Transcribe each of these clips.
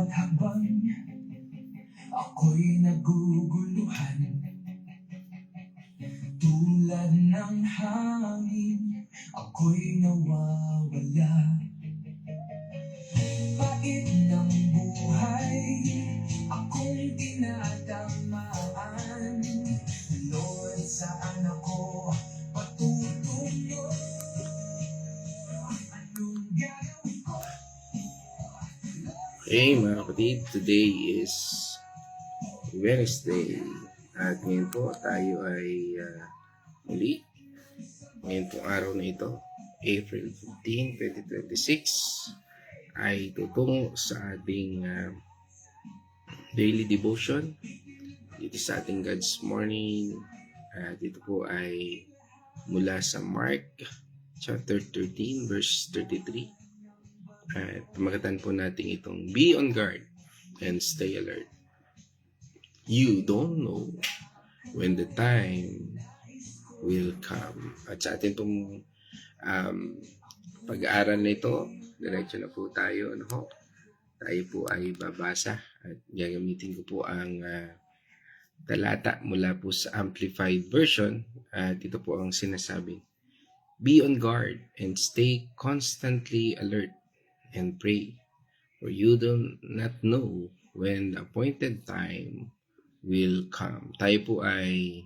At habang ako'y naguguluhan, tulad ng hangin, ako'y nawawala. Pait ng buhay, akong tinatamaan. Lord, saan ako patutungo? Anong gagawin ko? Hey mga kapatid, today is Wednesday at ngayon po tayo ay muli. Ngayon pong araw na ito, April 15, 2026 ay tutungo sa ating daily devotion dito sa ating God's Morning. Dito po ay mula sa Mark chapter 13 verse 33. At pamagatan po natin itong be on guard and stay alert. You don't know when the time will come. At sa atin pong pag-aaral na ito, diretso na po tayo. Tayo po ay babasa at gagamitin ko po ang talata mula po sa Amplified Version. At ito po ang sinasabing, be on guard and stay constantly alert and pray, for you do not know when the appointed time will come. Tayo po ay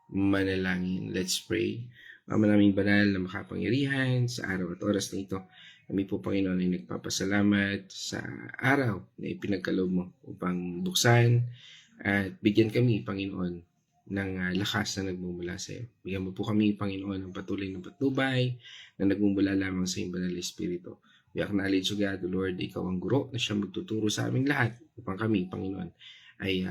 manalangin. Let's pray. Ama naming banal na makapangyarihan sa araw at oras na ito, kami po, Panginoon, ay nagpapasalamat sa araw na ipinagkaloob mo upang buksan at bigyan kami, Panginoon, ng lakas na nagmumula sa iyo. Bigyan mo po kami, Panginoon, ng patuloy na patnubay na nagmumula lamang sa iyong banal na Espiritu. We acknowledge, O God, Lord, ikaw ang guro na siya magtuturo sa aming lahat upang kami, Panginoon, ay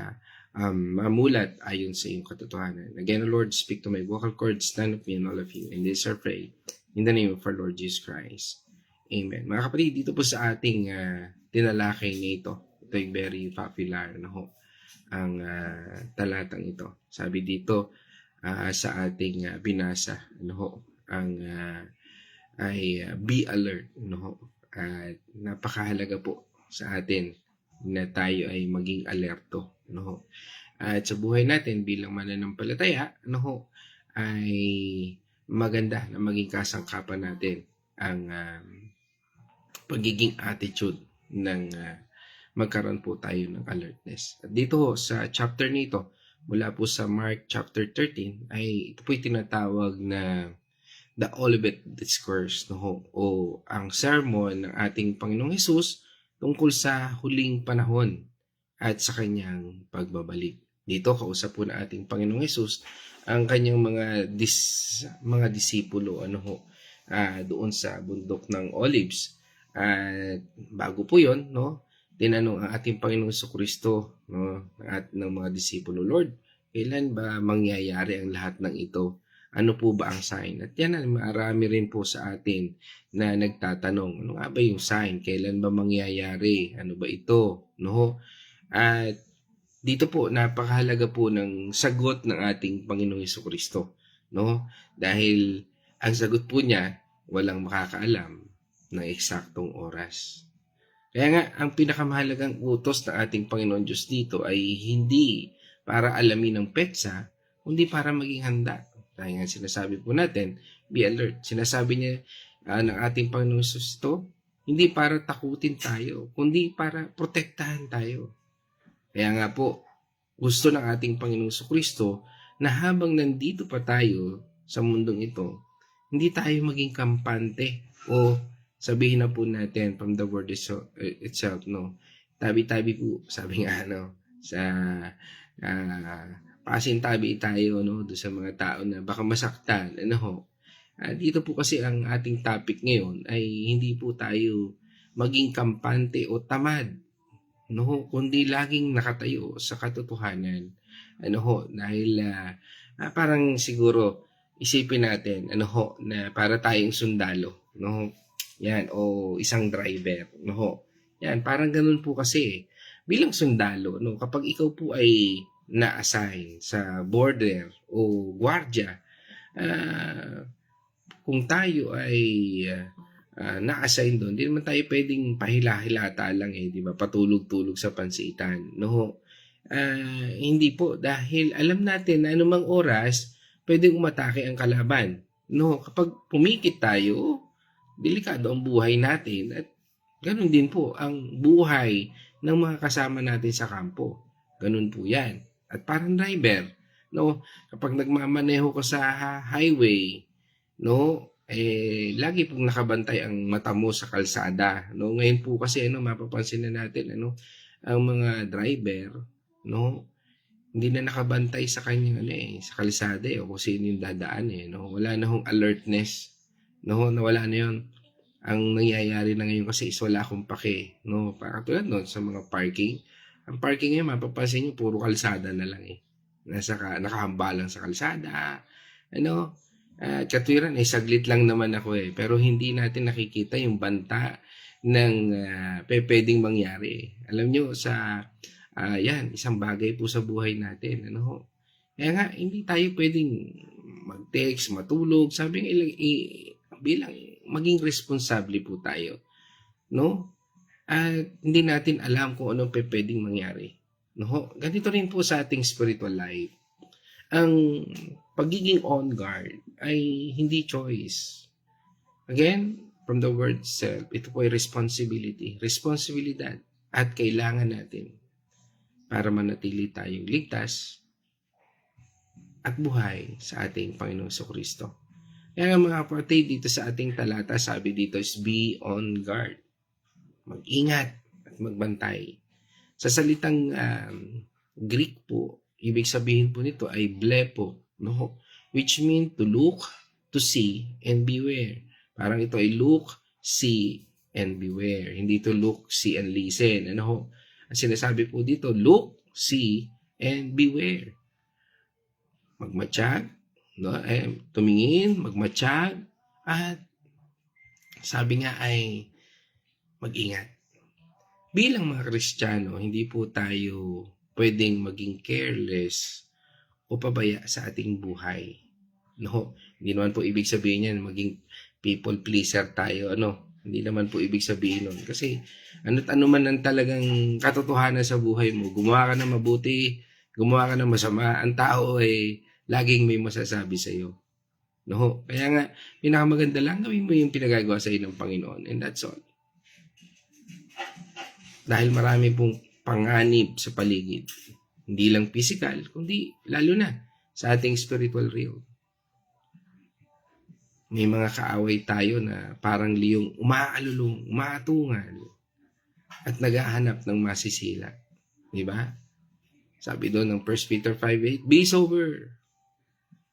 mamulat ayon sa iyong katotohanan. Again, Lord, speak to my vocal cords, stand of me and all of you. And this I pray in the name of our Lord Jesus Christ. Amen. Mga kapatid, dito po sa ating tinalakay na ito, ito ay very popular ang talatang ito. Sabi dito sa ating binasa, ay be alert. At napakahalaga po sa atin na tayo ay maging alerto. At sa buhay natin bilang mananampalataya, ay maganda na maging kasangkapan natin ang pagiging attitude ng magkaroon po tayo ng alertness. At dito sa chapter nito, mula po sa Mark chapter 13, ay ito po tinatawag na the Olivet Discourse, o ang sermon ng ating Panginoong Hesus tungkol sa huling panahon at sa kanyang pagbabalik. Dito kausap po na ating Panginoong Hesus ang kanyang mga disipulo doon sa bundok ng Olives. At bago po 'yon, tinanong ang ating Panginoong Jesucristo at ng mga disipulo, Lord, kailan ba mangyayari ang lahat ng ito? Ano po ba ang sign? At yan, marami rin po sa atin na nagtatanong, ano nga ba yung sign? Kailan ba mangyayari? Ano ba ito? At dito po, napakahalaga po ng sagot ng ating Panginoong Jesucristo. Dahil ang sagot po niya, walang makakaalam ng eksaktong oras. Kaya nga, ang pinakamahalagang utos ng ating Panginoon Diyos dito ay hindi para alamin ang petsa, kundi para maging handa. Dahil nga sinasabi po natin, be alert. Sinasabi niya ng ating Panginoon Jesus ito, hindi para takutin tayo, kundi para protektahan tayo. Kaya nga po, gusto ng ating Panginoon Jesucristo na habang nandito pa tayo sa mundong ito, hindi tayo maging kampante o sabihin na po natin from the word itself, tabi-tabi po, sabi nga, sa pasintabi tayo doon sa mga tao na baka masaktan. Dito po kasi ang ating topic ngayon ay hindi po tayo maging kampante o tamad, kundi laging nakatayo sa katotohanan. Dahil parang siguro isipin natin na para tayong sundalo, yan, o isang driver, yan, parang ganun po kasi bilang sundalo, kapag ikaw po ay na-assign sa border o gwardiya, kung tayo ay na-assign doon, hindi naman tayo pwedeng pahila-hilata lang di ba? Patulog-tulog sa pansitan, no? Hindi po, dahil alam natin na anumang oras pwedeng umatake ang kalaban, no? Kapag pumikit tayo, delikado ang buhay natin at ganun din po ang buhay ng mga kasama natin sa kampo. Ganun po yan. At parang driver, no? Kapag nagmamaneho ko sa highway, no? Lagi pong nakabantay ang mata mo sa kalsada, no? Ngayon po kasi mapapansin na natin ang mga driver, no? Hindi na nakabantay sa kanyang sa kalsada o kung sino yung dadaan no? Wala na hong alertness, no? Nawala na 'yon. Ang nangyayari na ngayon kasi is wala akong pake, no? Para tulad noon sa mga parking. Ang parking ngayon mapapansin niyo puro kalsada na lang nakahambalang sa kalsada, katwiran saglit lang naman ako pero hindi natin nakikita yung banta ng pwedeng mangyari. Alam nyo yan, isang bagay po sa buhay natin, Kaya nga, hindi tayo pwedeng mag-text, matulog, sabi nga bilang maging responsable po tayo, no? At hindi natin alam kung anong pwedeng mangyari, no? Ganito rin po sa ating spiritual life. Ang pagiging on guard ay hindi choice. Again, from the word itself, ito po ay responsibilidad at kailangan natin para manatili tayong ligtas at buhay sa ating Panginoong Kristo. Kaya mga kapatid, dito sa ating talata, sabi dito is be on guard. Mag-ingat at magbantay. Sa salitang Greek po, ibig sabihin po nito ay blepo, no? Which mean to look, to see, and beware. Parang ito ay look, see, and beware. Hindi to look, see, and listen. Ang sinasabi po dito, look, see, and beware. Magmatsyag, no? Tumingin, magmatsyag, at sabi nga ay mag-ingat. Bilang mga Kristiyano, hindi po tayo pwedeng maging careless o pabaya sa ating buhay. No, hindi naman po ibig sabihin yan maging people pleaser tayo, Hindi naman po ibig sabihin nun. Kasi ano man ang talagang katotohanan sa buhay mo, gumawa ka ng mabuti, gumawa ka ng masama, ang tao ay laging may masasabi sa iyo. No? Kaya nga, pinakamaganda lang gawin mo yung pinagagawa sa iyo ng Panginoon, and that's all. Dahil marami pong panganib sa paligid. Hindi lang physical, kundi lalo na sa ating spiritual realm. May mga kaaway tayo na parang liyong umaalulong, umaatungal, at naghahanap ng masisila. Diba? Sabi doon ng 1 Peter 5:8, be sober.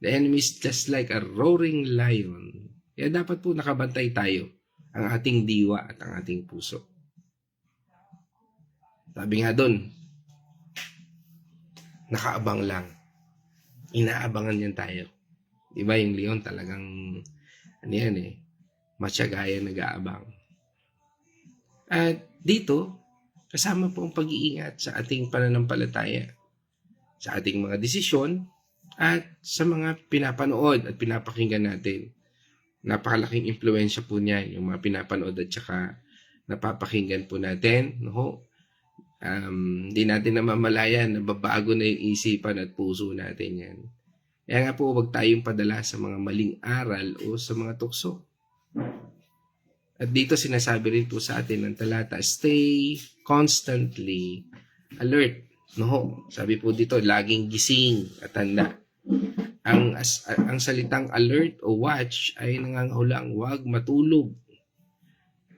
The enemy is just like a roaring lion. Kaya dapat po nakabantay tayo, ang ating diwa at ang ating puso. Sabi nga doon, nakaabang lang. Inaabangan yan tayo. Diba yung leon talagang matsyagayan nag-aabang. At dito, kasama po ang pag-iingat sa ating pananampalataya, sa ating mga desisyon, at sa mga pinapanood at pinapakinggan natin. Napakalaking impluwensya po niyan, yung mga pinapanood at saka napapakinggan po natin. Hindi natin namamalayan na babago na yung isipan at puso natin yan. Kaya nga po, huwag tayong padala sa mga maling aral o sa mga tukso. At dito sinasabi rin po sa atin ng talata, stay constantly alert. Sabi po dito, laging gising at handa. Ang salitang alert o watch ay nangangahulugang huwag matulog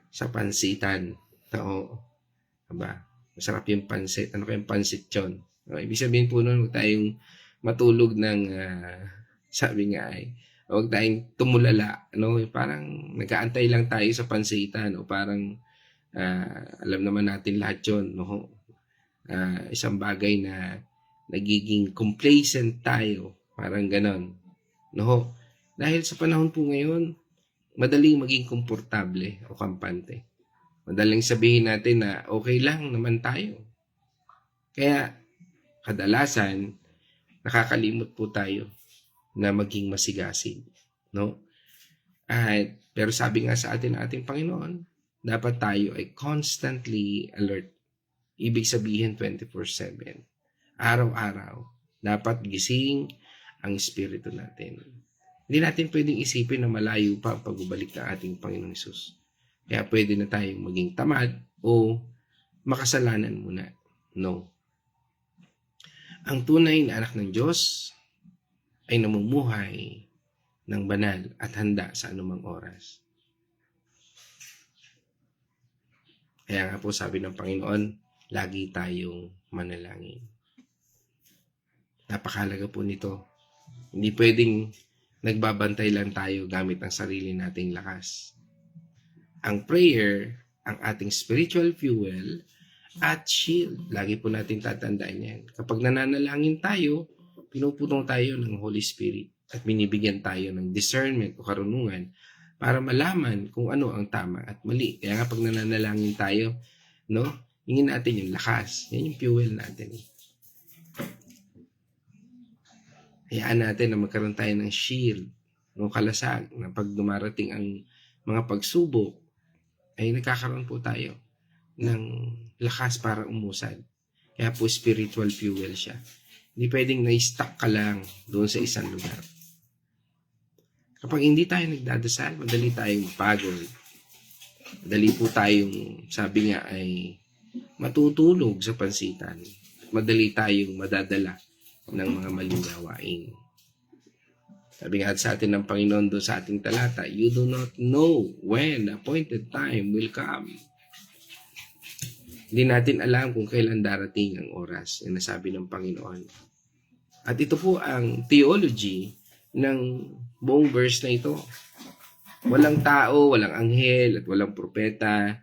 sa pansitan. Diba? Masarap yung pansit. Ano kayong pansit yun? Ibig sabihin po nun, huwag tayong matulog ng, sabi nga ay, huwag tayong tumulala. Parang nag-aantay lang tayo sa pansitan o parang alam naman natin lahat yun. Isang bagay na nagiging complacent tayo. Parang ganon. Dahil sa panahon po ngayon, madaling maging komportable o kampante. Madaling sabihin natin na okay lang naman tayo. Kaya kadalasan, nakakalimot po tayo na maging masigasig. At Pero sabi nga sa atin ng ating Panginoon, dapat tayo ay constantly alert. Ibig sabihin 24/7. Araw-araw, dapat gising ang espiritu natin. Hindi natin pwedeng isipin na malayo pa ang pagbabalik ng ating Panginoong Hesus. Kaya pwede na tayong maging tamad o makasalanan muna. No. Ang tunay na anak ng Diyos ay namumuhay ng banal at handa sa anumang oras. Kaya nga po sabi ng Panginoon, lagi tayong manalangin. Napakahalaga po nito. Hindi pwedeng nagbabantay lang tayo gamit ang sarili nating lakas. Ang prayer, ang ating spiritual fuel at shield. Lagi po natin tatandaan yan. Kapag nananalangin tayo, pinuputong tayo ng Holy Spirit at binibigyan tayo ng discernment o karunungan para malaman kung ano ang tama at mali. Kaya nga pag nananalangin tayo, hingin natin yung lakas. Yan yung fuel natin. Hayaan natin na magkaroon tayo ng shield, ng kalasag, na pag dumarating ang mga pagsubok, ay nagkakaroon po tayo ng lakas para umusad. Kaya po spiritual fuel siya. Hindi pwedeng na-stuck ka lang doon sa isang lugar. Kapag hindi tayo nagdadasal, madali tayong mapagod. Madali po tayong, sabi nga ay, matutulog sa pansitan. Madali tayong madadala ng mga maling gawain. Sabi nga sa atin ng Panginoon doon sa ating talata, you do not know when the appointed time will come. Hindi natin alam kung kailan darating ang oras na nasabi ng Panginoon. At ito po ang theology ng buong verse na ito. Walang tao, walang anghel, at walang propeta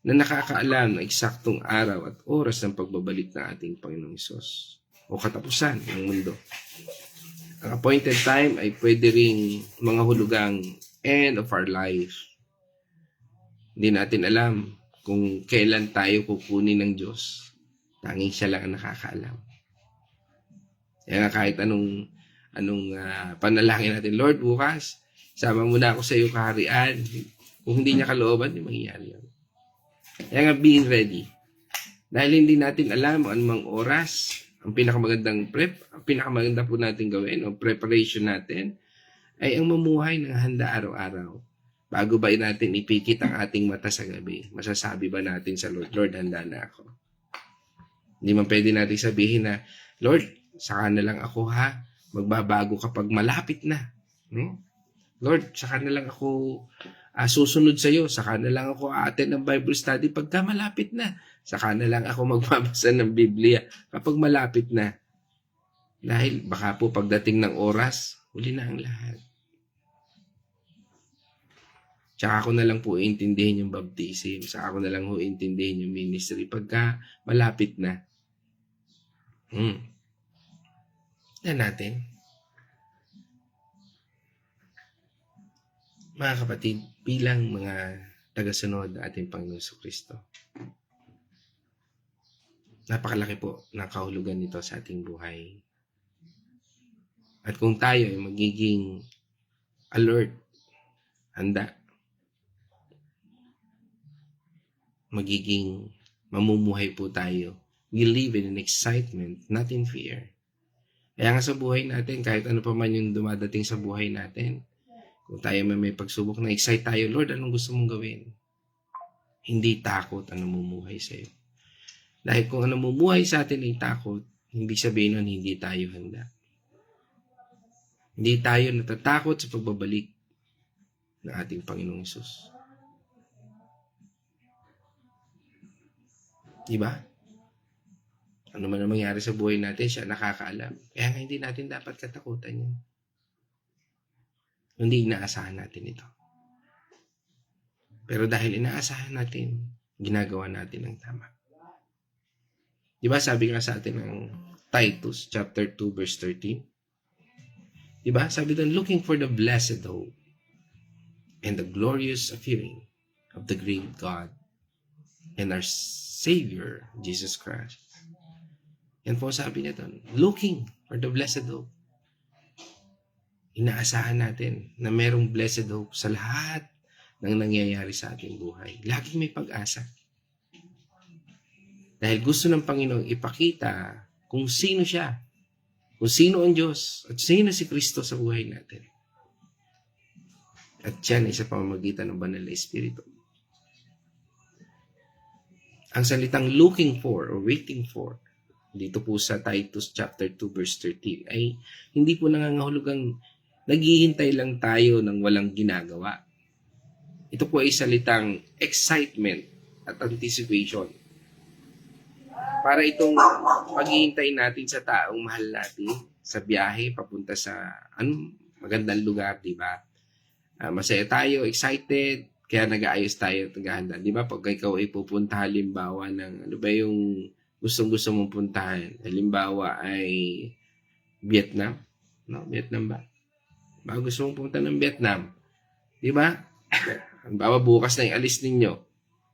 na nakakaalam ng eksaktong araw at oras ng pagbabalik ng ating Panginoong Hesus o katapusan ng mundo. Ang appointed time ay pwede ring mga hulugang end of our life. Hindi natin alam kung kailan tayo kukunin ng Diyos. Tanging siya lang ang nakakaalam. Kaya nga kahit anong panalangin natin, Lord, bukas, sama mo na ako sa iyo kaharian. Kung hindi niya kalooban, hindi mangyayari yun. Kaya nga, being ready. Dahil hindi natin alam kung anumang oras, ang pinakamaganda po natin gawin, o preparation natin, ay ang mamuhay ng handa araw-araw. Bago ba natin ipikit ang ating mata sa gabi, masasabi ba natin sa Lord, Lord, handa na ako. Hindi man pwede natin sabihin na, Lord, saka na lang ako ha, magbabago kapag malapit na. Lord, saka na lang ako susunod sa iyo, saka na lang ako attend ng Bible study pagka malapit na. Saka na lang ako magbabasa ng Biblia kapag malapit na. Dahil baka po pagdating ng oras, huli na ang lahat. Tsaka ako na lang po intindihin yung baptism. Tsaka ako na lang po intindihin yung ministry pagka malapit na. Yan natin. Mga kapatid, bilang mga tagasunod ng ating Panginoon Jesucristo, napakalaki po ng kahulugan nito sa ating buhay. At kung tayo ay magiging alert, handa, magiging mamumuhay po tayo, we live in an excitement, not in fear. Kaya nga sa buhay natin, kahit ano pa man yung dumadating sa buhay natin, kung tayo may pagsubok na excite tayo, Lord, anong gusto mong gawin? Hindi takot ang namumuhay sa iyo. Dahil kung ang namumuhay sa atin ay takot, hindi sabihin nun hindi tayo handa. Hindi tayo natatakot sa pagbabalik ng ating Panginoong Hesus. Diba? Ano man ang mangyari sa buhay natin, siya nakakaalam. Kaya nga hindi natin dapat katakutan yun. Hindi inaasahan natin ito. Pero dahil inaasahan natin, ginagawa natin ang tama. Diba sabi nga sa atin ng Titus chapter 2 verse 13? Diba? Sabi doon, looking for the blessed hope and the glorious appearing of the great God and our Savior, Jesus Christ. Yan po sabi niya doon, looking for the blessed hope. Inaasahan natin na merong blessed hope sa lahat ng nangyayari sa ating buhay. Laging may pag-asa. Dahil gusto ng Panginoon ipakita kung sino siya, kung sino ang Diyos, at sino si Kristo sa buhay natin. At yan ay sa pamamagitan ng Banal na Espiritu. Ang salitang looking for or waiting for dito po sa Titus chapter 2 verse 13 ay hindi po nangangahulugang naghihintay lang tayo ng walang ginagawa. Ito po ay salitang excitement at anticipation. Para itong paghihintay natin sa taong mahal natin sa biyahe papunta sa magandang lugar, di ba? Masaya tayo, excited, kaya nag-aayos tayo at naghahanda. Di ba? Pag ikaw ay pupunta halimbawa ng ano ba yung gustong-gusto mong puntahan. Halimbawa ay Vietnam. No, Vietnam ba? Baka gusto mong pumunta ng Vietnam. Di ba? Halimbawa bukas na yung alis ninyo.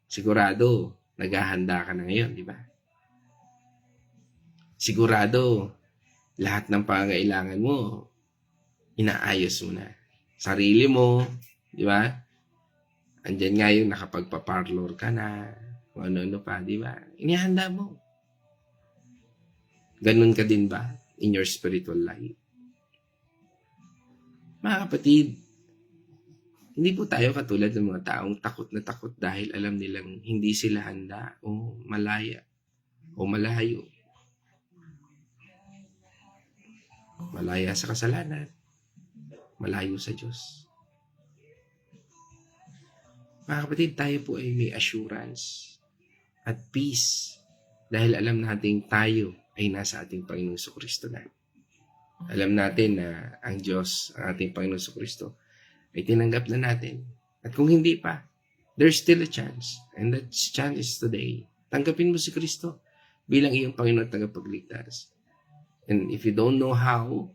Sigurado, naghahanda ka na ngayon, di ba? Sigurado, lahat ng pangangailangan mo, inaayos mo na. Sarili mo, di ba? Andyan nga yung nakapagpa-parlor ka na, kung ano-ano pa, di ba? Inihanda mo. Ganun ka din ba in your spiritual life? Mga kapatid, hindi po tayo katulad ng mga taong takot na takot dahil alam nilang hindi sila handa o malaya o malayo. Malaya sa kasalanan, malayo sa Diyos. Mga kapatid, tayo po ay may assurance at peace dahil alam natin tayo ay nasa ating Panginoong Jesucristo na. Alam natin na ang Diyos, ang ating Panginoong Jesucristo, ay tinanggap na natin. At kung hindi pa, there's still a chance. And that chance is today. Tanggapin mo si Kristo bilang iyong Panginoon at tagapagligtas. And if you don't know how,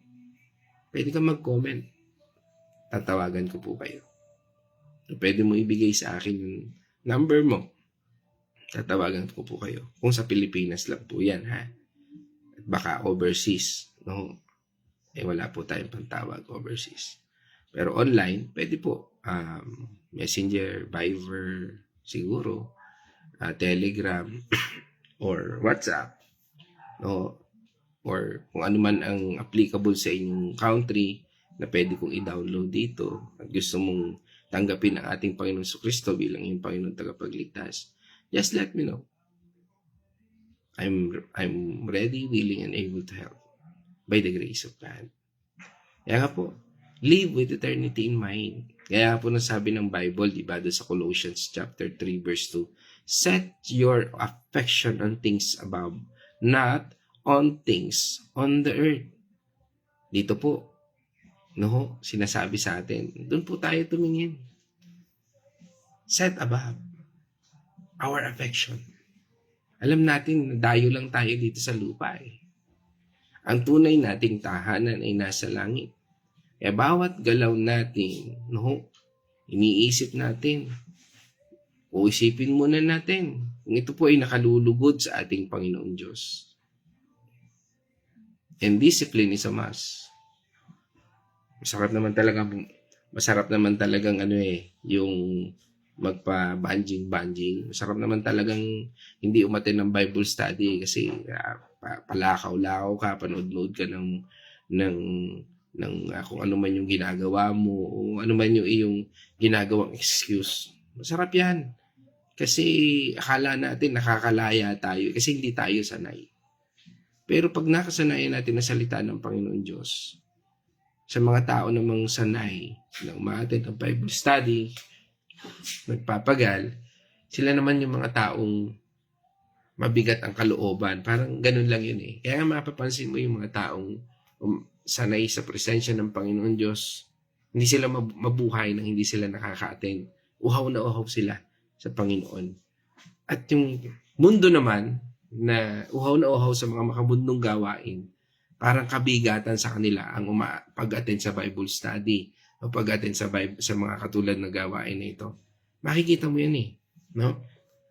pwede ka mag-comment. Tatawagan ko po kayo. Pwede mo ibigay sa akin yung number mo. Tatawagan ko po kayo. Kung sa Pilipinas lang po yan, ha? At baka overseas, no? Wala po tayong pantawag overseas. Pero online, pwede po. Messenger, Viber, siguro, Telegram, or WhatsApp, no? Or kung ano man ang applicable sa inyong country na pwede kong i-download dito at gusto mong tanggapin ang ating Panginoon Jesucristo bilang iyong Panginoon tagapagligtas, just let me know. I'm ready, willing, and able to help by the grace of God. Kaya nga po, live with eternity in mind. Kaya po nasabi ng Bible, di ba, doon sa Colossians chapter 3 verse 2, set your affection on things above, not on things on the earth. Dito po, no, sinasabi sa atin, doon po tayo tumingin. Set above our affection. Alam natin, dayo lang tayo dito sa lupa eh. Ang tunay nating tahanan ay nasa langit. Kaya bawat galaw natin, no, iniisip natin, o isipin muna natin, kung ito po ay nakalulugod sa ating Panginoong Diyos. And discipline is a must. Masarap naman talagang yung magpa-banjing. Masarap naman talagang hindi umattend ng Bible study kasi palakaw-lakaw ka, panood-nood ka ng kung ano man yung ginagawa mo o ano man yung iyong ginagawang excuse. Masarap yan. Kasi akala natin nakakalaya tayo kasi hindi tayo sanay. Pero pag nakasanayan natin na salita ng Panginoon Diyos, sa mga tao namang sanay na umaattend ng Bible study, nagpapagal, sila naman yung mga taong mabigat ang kalooban. Parang ganun lang yun eh. Kaya mapapansin mo yung mga taong sanay sa presensya ng Panginoon Diyos, hindi sila mabuhay nang hindi sila nakaka-attend. Uhaw na uhaw sila sa Panginoon. At yung mundo naman, na uhaw sa mga makabundong gawain, parang kabigatan sa kanila ang pag-attend sa Bible study o pag-attend sa mga katulad na gawain na ito. Makikita mo yan eh. No?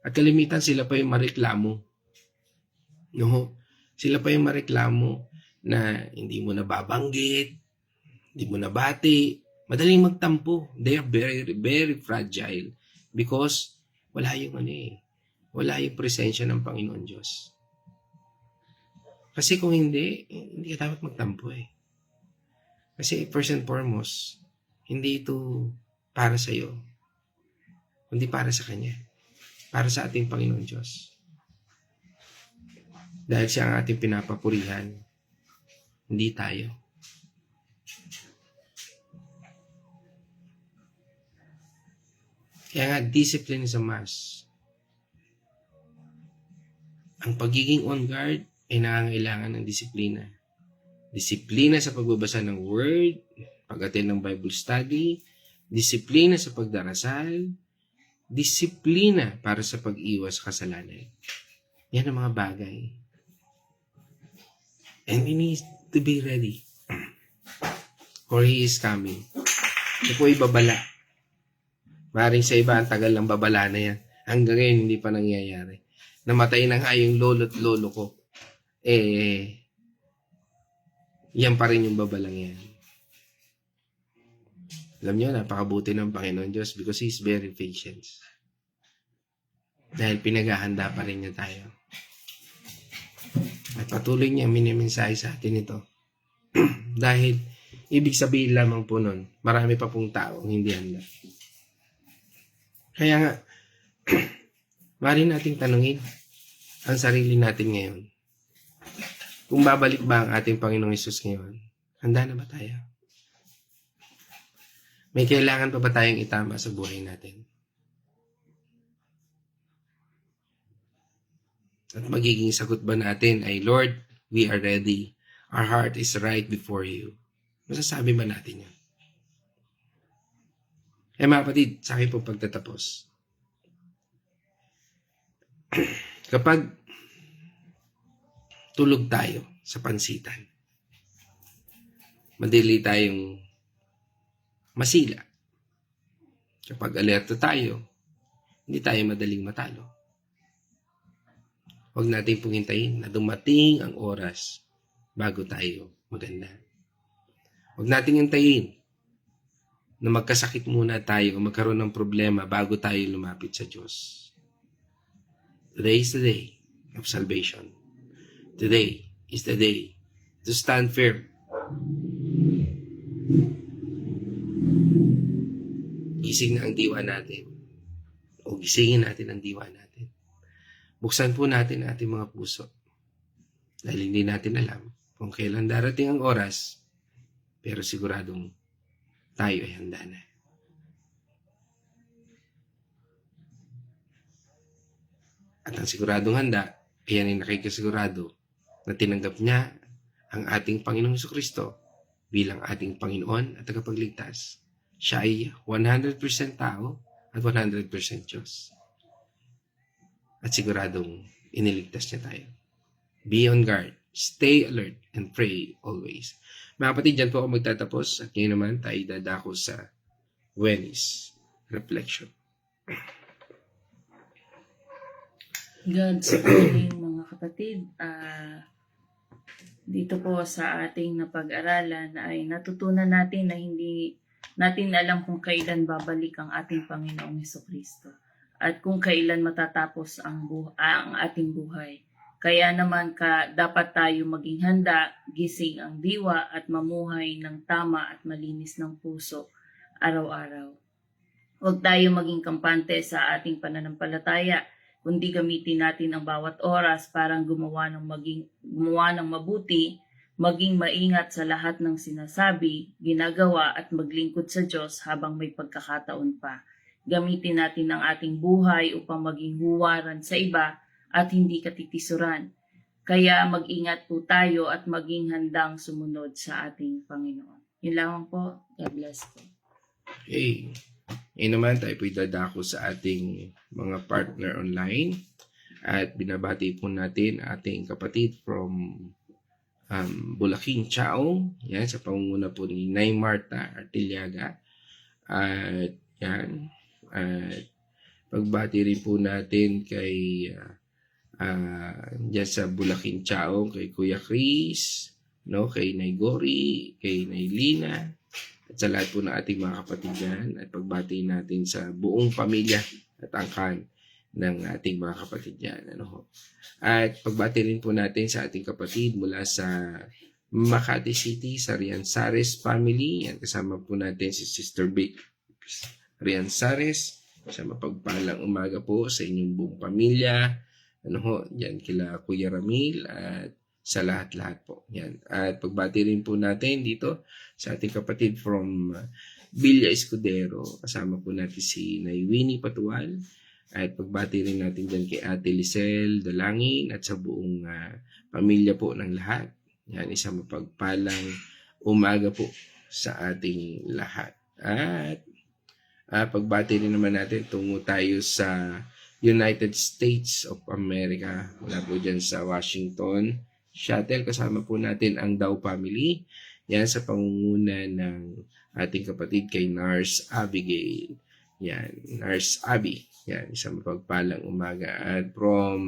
At kalimitan sila pa yung mareklamo. No? Sila pa yung mareklamo na hindi mo nababanggit, hindi mo nabati, Madaling magtampo. They are very, very fragile because wala yung wala yung presensya ng Panginoon Diyos. Kasi kung hindi ka dapat magtampo eh. Kasi first and foremost, hindi ito para sa iyo, kundi para sa Kanya. Para sa ating Panginoon Diyos. Dahil siya ang ating pinapapurihan, hindi tayo. Kaya nga, discipline is a must. Ang pagiging on guard ay nangangailangan ng disiplina. Disiplina sa pagbabasa ng Word, pag-attend ng Bible study, disiplina sa pagdarasal, disiplina para sa pag-iwas sa kasalanan. Yan ang mga bagay. And we need to be ready. For He is coming. Ito po ibabala. Maring sa iba, ang tagal ng babala na yan. Hanggang ngayon, hindi pa nangyayari. Namatay na nga yung lolo't lolo ko. Yan pa rin yung babalang yan. Alam niyo, napakabuti ng Panginoon Diyos because He's very patient. Dahil pinaghahanda pa rin niya tayo. At patuloy niya minimensahe sa atin ito. Dahil, ibig sabihin lamang po nun, marami pa pong tao hindi handa. Kaya nga, maaari nating tanungin ang sarili natin ngayon. Kung babalik ba ang ating Panginoong Hesus ngayon, handa na ba tayo? May kailangan pa ba tayong itama sa buhay natin? At magiging sagot ba natin ay, Lord, we are ready. Our heart is right before you. Masasabi ba natin yan? Mga kapatid, sa akin po pagtatapos. Kapag tulog tayo sa pansitan, madali tayong masila. Kapag alerto tayo, hindi tayo madaling matalo. Huwag natin pong hintayin na dumating ang oras bago tayo maganda. Huwag natin hintayin na magkasakit muna tayo o magkaroon ng problema bago tayo lumapit sa Diyos. Today is the day of salvation. Today is the day to stand firm. Gising na ang diwa natin. O gisingin natin ang diwa natin. Buksan po natin ang ating mga puso. Dahil hindi natin alam kung kailan darating ang oras, pero siguradong tayo ay handa na. At ang siguradong handa, ayan ay nakikasigurado na tinanggap niya ang ating Panginoong Jesucristo bilang ating Panginoon at tagapagligtas. Siya ay 100% tao at 100% Diyos. At siguradong iniligtas niya tayo. Be on guard, stay alert, and pray always. Mga kapatid, dyan po ako magtatapos at ngayon naman tayo dadako sa Venice Reflection. God's willing, mga kapatid, dito po sa ating napag-aralan ay natutunan natin na hindi natin alam kung kailan babalik ang ating Panginoong Jesucristo at kung kailan matatapos ang ating buhay. Kaya naman dapat tayo maging handa, gising ang diwa at mamuhay ng tama at malinis ng puso araw-araw. Huwag tayo maging kampante sa ating pananampalataya, kundi gamitin natin ang bawat oras para gumawa ng mabuti, maging maingat sa lahat ng sinasabi, ginagawa at maglingkod sa Diyos habang may pagkakataon pa. Gamitin natin ang ating buhay upang maging huwaran sa iba at hindi katitisuran. Kaya mag-ingat po tayo at maging handang sumunod sa ating Panginoon. Yun lamang po. God bless po. Okay. Ngayon naman tayo po dadako sa ating mga partner online at binabati po natin ating kapatid from Bulaking Chaong, yan, sa pangunguna po ni Nay Marta Artiliaga. At yan, at pagbati rin po natin kay dyan sa Bulaking Chaong, kay Kuya Chris, no, kay Nay Gori, kay Nay Lina, at sa lahat po ng ating mga kapatid dyan, at pagbati natin sa buong pamilya at angkan ng ating mga kapatid dyan. Ano ho? At pagbati rin po natin sa ating kapatid mula sa Makati City, sa Rianzares family. Yan, kasama po natin si Sister Vic Rianzares. Sa mapagpalang umaga po sa inyong buong pamilya. Ano ho, yan kila Kuya Ramil at sa lahat-lahat po. Yan. At pagbati rin po natin dito sa ating kapatid from Villa Escudero. Kasama po natin si Nay Winnie Patual. At pagbati rin natin dyan kay Ate Lisel Dalangin at sa buong pamilya po ng lahat. Yan, isang mapagpalang umaga po sa ating lahat. At pagbati rin naman natin, tungo tayo sa United States of America. Mula po dyan sa Washington Shuttle. Kasama po natin ang Dow family. Yan, sa pangunguna ng ating kapatid kay Nurse Abigail. Yan, Nurse Abby. Yan, isang mapagpalang umaga. At from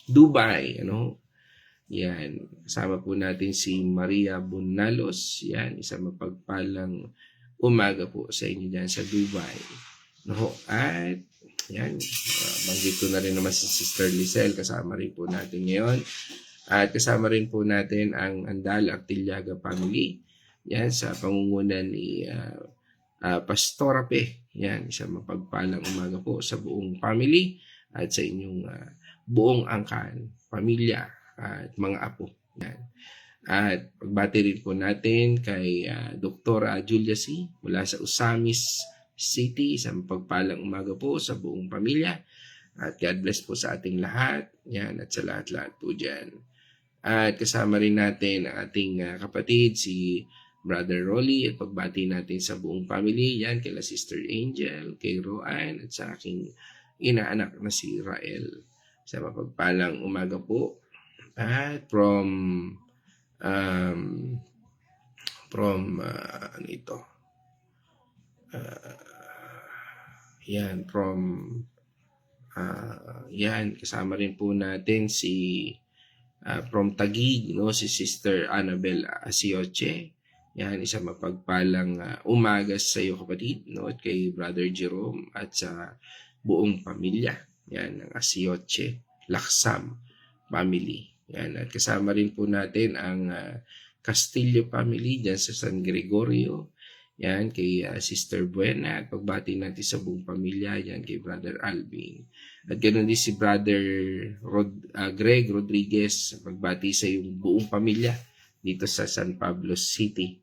Dubai, ano? Yan, kasama po natin si Maria Bunalos. Yan, isang mapagpalang umaga po sa inyo dyan sa Dubai. No? At yan, banggit ko na rin naman si Sister Lisel, kasama rin po natin ngayon. At kasama rin po natin ang Andal Artillaga family. Yan, sa pangunguna ni Pastora Pe. Yan, isang mapagpalang umaga po sa buong family at sa inyong buong angkan, pamilya at mga apo. Yan. At pagbati rin po natin kay Dr. Julia C. mula sa Usamis City. Isang pagpalang umaga po sa buong pamilya. At God bless po sa ating lahat. Yan, at sa lahat-lahat po dyan. At kasama rin natin ang ating kapatid, si Brother Rolly. At pagbati natin sa buong family. Yan, kay Sister Angel, kay Roan, at sa aking inaanak na si Rael. Sa mapagpalang umaga po. At from ano ito? Yan, yan, kasama rin po natin si from Taguig, no, si Sister Annabel Asioche. Yan, isang mapagpalang umaga sa iyo kapatid, no, at kay Brother Jerome at sa buong pamilya. Yan, ang Asioche Laksam family. Yan, at kasama rin po natin ang Castillo family dyan sa San Gregorio. Yan, kay Sister Buena. At pagbati natin sa buong pamilya. Yan, kay Brother Alvin. At ganoon din si Brother Greg Rodriguez. Pagbati sa yung buong pamilya dito sa San Pablo City.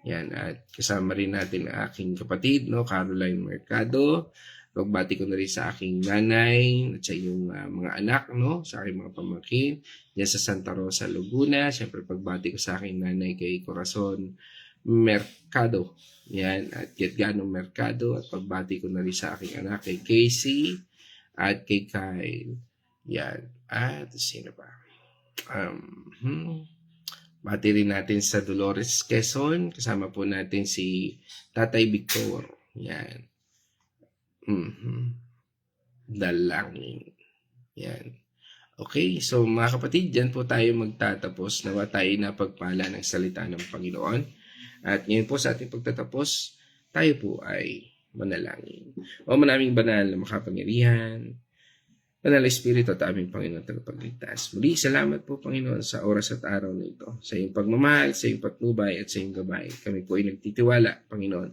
Yan, at kasama rin natin ang aking kapatid, no, Caroline Mercado. Pagbati ko na rin sa aking nanay at sa iyong mga anak, no, sa aking mga pamangkin diyan sa Santa Rosa, Laguna. Siyempre pagbati ko sa aking nanay kay Corazon Mercado. Yan, at Yadgano Mercado. At pagbati ko na rin sa aking anak kay Casey at kay Kyle. Yan. At sino pa? Bati rin natin sa Dolores Quezon. Kasama po natin si Tatay Victor. Yan. Dalangin. Yan. Okay, so mga kapatid, dyan po tayo magtatapos. Nawa tayo na pagpala ng salita ng Panginoon. At ngayon po sa ating pagtatapos, tayo po ay manalangin. O manaming banal na makapangyarihan, banal na Espiritu at aming Panginoon tagapagligtas. Muli, salamat po Panginoon sa oras at araw na ito. Sa iyong pagmamahal, sa iyong patnubay at sa iyong gabay. Kami po ay nagtitiwala, Panginoon,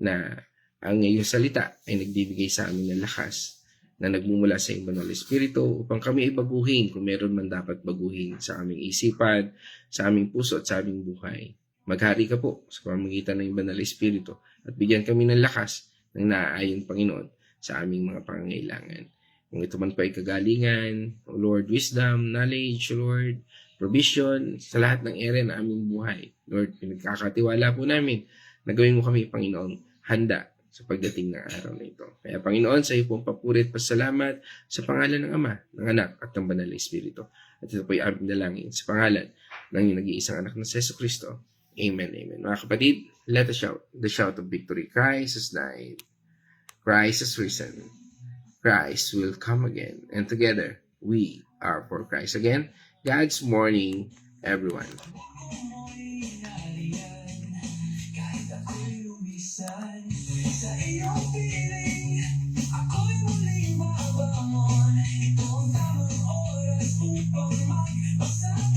na ang iyong salita ay nagbibigay sa amin ng lakas na nagmumula sa iyong banal Espiritu upang kami ay baguhin kung meron man dapat baguhin sa aming isipan, sa aming puso at sa aming buhay. Maghari ka po sa pamamagitan ng banal Espiritu at bigyan kami ng lakas ng naaayon, Panginoon, sa aming mga pangangailangan. Kung ito man po ay kagalingan, O Lord, wisdom, knowledge, Lord, provision sa lahat ng area ng aming buhay. Lord, pinagkakatiwala po namin na gawin mo kami, Panginoon, handa sa pagdating ng araw na ito. Kaya Panginoon, sa iyo pong papuri at pasalamat sa pangalan ng Ama, ng Anak at ng Banal na Espiritu. At ito po ay aming dalangin sa pangalan ng iyong nag-iisang anak na si Jesucristo. Amen, amen. Mga kapatid, let us shout the shout of victory. Christ has died. Christ has risen. Christ will come again. And together, we are for Christ. Again, God's morning, everyone. Ako'y nariyan minsan sa iyong piling ako'y muling mabangon. Ito ang tamang oras upang magbasa